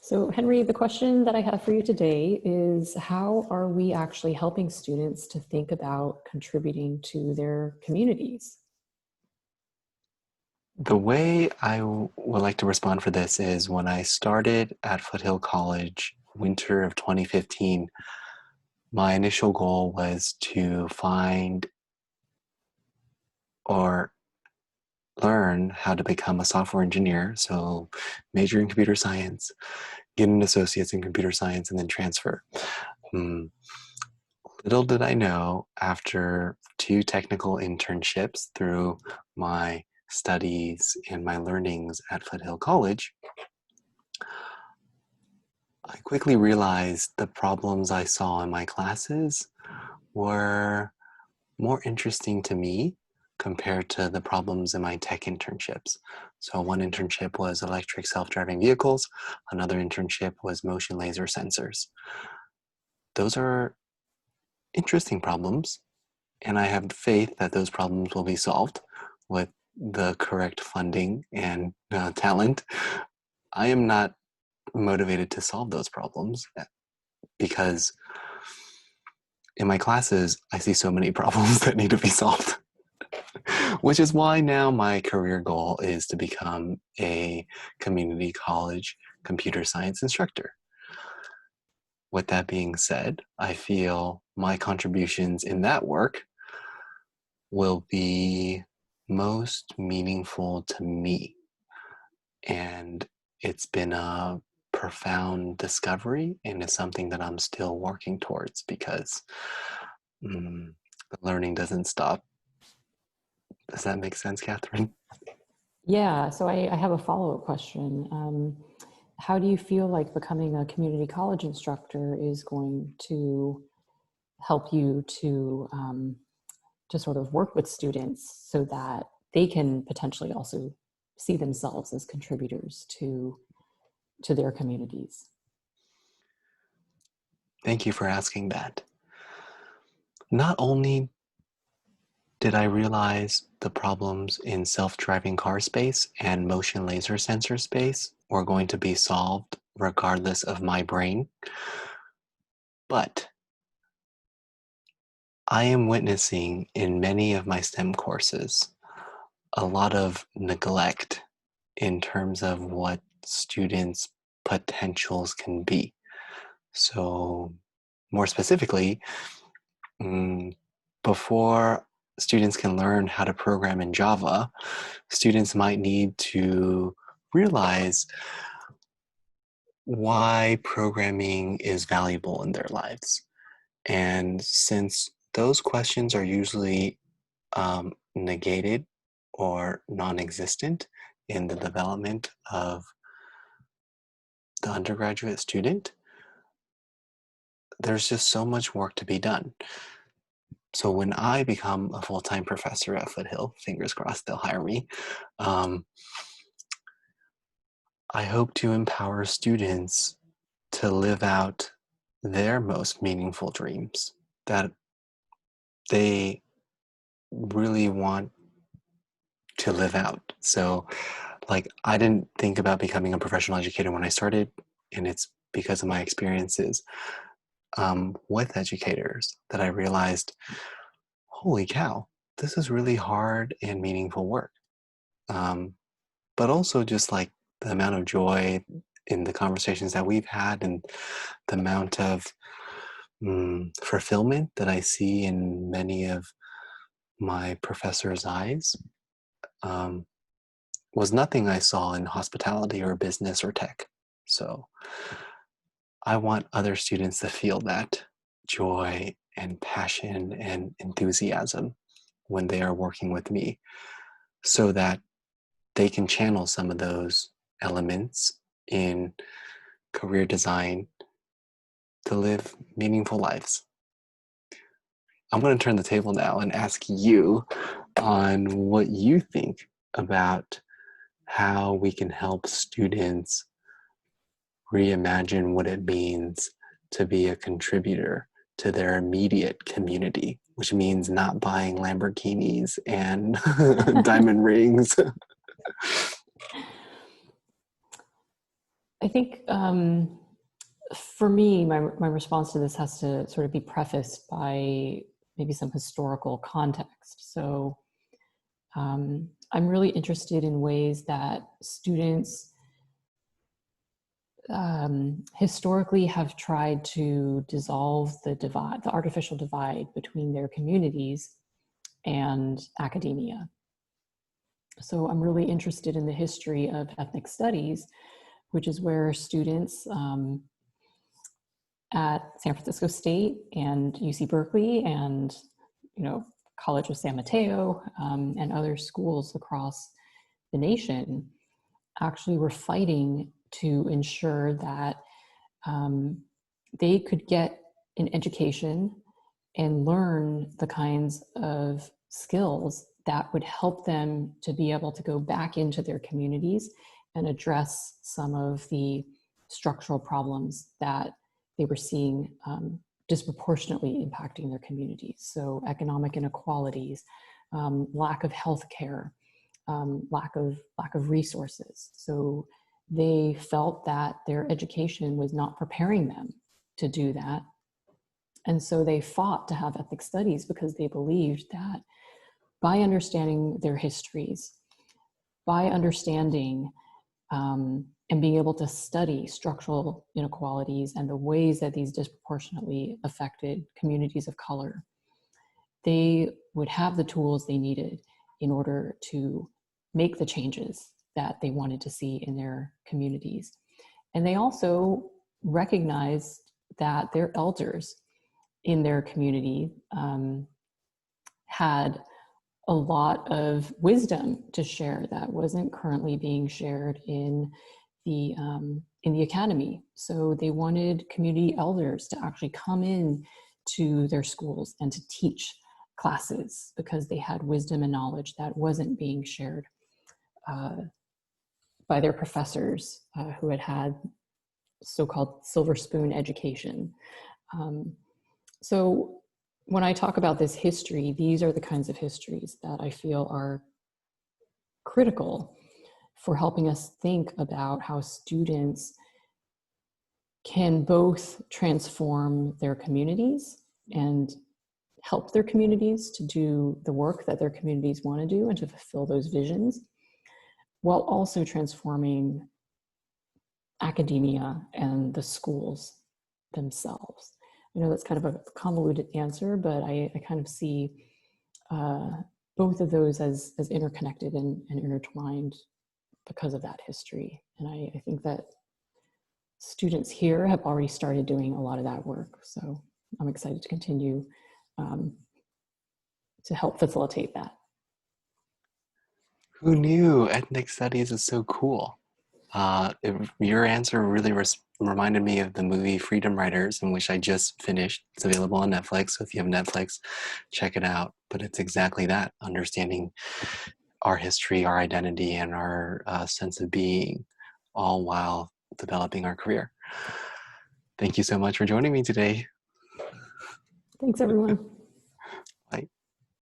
So, Henry, the question that I have for you today is how are we actually helping students to think about contributing to their communities? The way would like to respond for this is when I started at Foothill College, winter of 2015, my initial goal was to find or learn how to become a software engineer. So, major in computer science, get an associate's in computer science, and then transfer. Hmm. Little did I know, after two technical internships through my studies and my learnings at Foothill College, I quickly realized the problems I saw in my classes were more interesting to me compared to the problems in my tech internships. So one internship was electric self-driving vehicles, another internship was motion laser sensors. Those are interesting problems, and I have faith that those problems will be solved with the correct funding and talent. I am not motivated to solve those problems because in my classes, I see so many problems that need to be solved, which is why now my career goal is to become a community college computer science instructor. With that being said, I feel my contributions in that work will be most meaningful to me. And it's been a profound discovery, and it's something that I'm still working towards because the learning doesn't stop. Does that make sense, Catherine? Yeah, so I have a follow up question. How do you feel like becoming a community college instructor is going to help you to sort of work with students so that they can potentially also see themselves as contributors to their communities? Thank you for asking that. Not only did I realize the problems in self-driving car space and motion laser sensor space were going to be solved regardless of my brain, but I am witnessing in many of my STEM courses a lot of neglect in terms of what students' potentials can be. So, more specifically, before students can learn how to program in Java, students might need to realize why programming is valuable in their lives. And since those questions are usually negated or non existent in the development of the undergraduate student, there's just so much work to be done. So when I become a full-time professor at Foothill, fingers crossed they'll hire me, um, I hope to empower students to live out their most meaningful dreams that they really want to live out. So, like, I didn't think about becoming a professional educator when I started, and it's because of my experiences with educators that I realized, holy cow, this is really hard and meaningful work. Um, but also just like the amount of joy in the conversations that we've had and the amount of fulfillment that I see in many of my professors' eyes um, was nothing I saw in hospitality or business or tech. So I want other students to feel that joy and passion and enthusiasm when they are working with me so that they can channel some of those elements in career design to live meaningful lives. I'm going to turn the table now and ask you on what you think about how we can help students reimagine what it means to be a contributor to their immediate community, which means not buying Lamborghinis and diamond rings. I think for me, my response to this has to sort of be prefaced by maybe some historical context. So I'm really interested in ways that students historically have tried to dissolve the divide, the artificial divide between their communities and academia. So I'm really interested in the history of ethnic studies, which is where students at San Francisco State and UC Berkeley and, College of San Mateo and other schools across the nation actually were fighting to ensure that they could get an education and learn the kinds of skills that would help them to be able to go back into their communities and address some of the structural problems that they were seeing disproportionately impacting their communities. So economic inequalities, lack of health care, lack of resources. So they felt that their education was not preparing them to do that. And so they fought to have ethnic studies because they believed that by understanding their histories, by understanding and being able to study structural inequalities and the ways that these disproportionately affected communities of color, they would have the tools they needed in order to make the changes that they wanted to see in their communities. And they also recognized that their elders in their community had a lot of wisdom to share that wasn't currently being shared in the academy. So they wanted community elders to actually come in to their schools and to teach classes because they had wisdom and knowledge that wasn't being shared by their professors who had so-called silver spoon education. So when I talk about this history, these are the kinds of histories that I feel are critical for helping us think about how students can both transform their communities and help their communities to do the work that their communities want to do and to fulfill those visions, while also transforming academia and the schools themselves. I know that's kind of a convoluted answer, but I kind of see both of those as interconnected and intertwined because of that history. And I think that students here have already started doing a lot of that work. So I'm excited to continue to help facilitate that. Who knew ethnic studies is so cool? Your answer really reminded me of the movie Freedom Writers, in which I just finished. It's available on Netflix, so if you have Netflix, check it out. But it's exactly that, understanding our history, our identity, and our sense of being, all while developing our career. Thank you so much for joining me today. Thanks, everyone.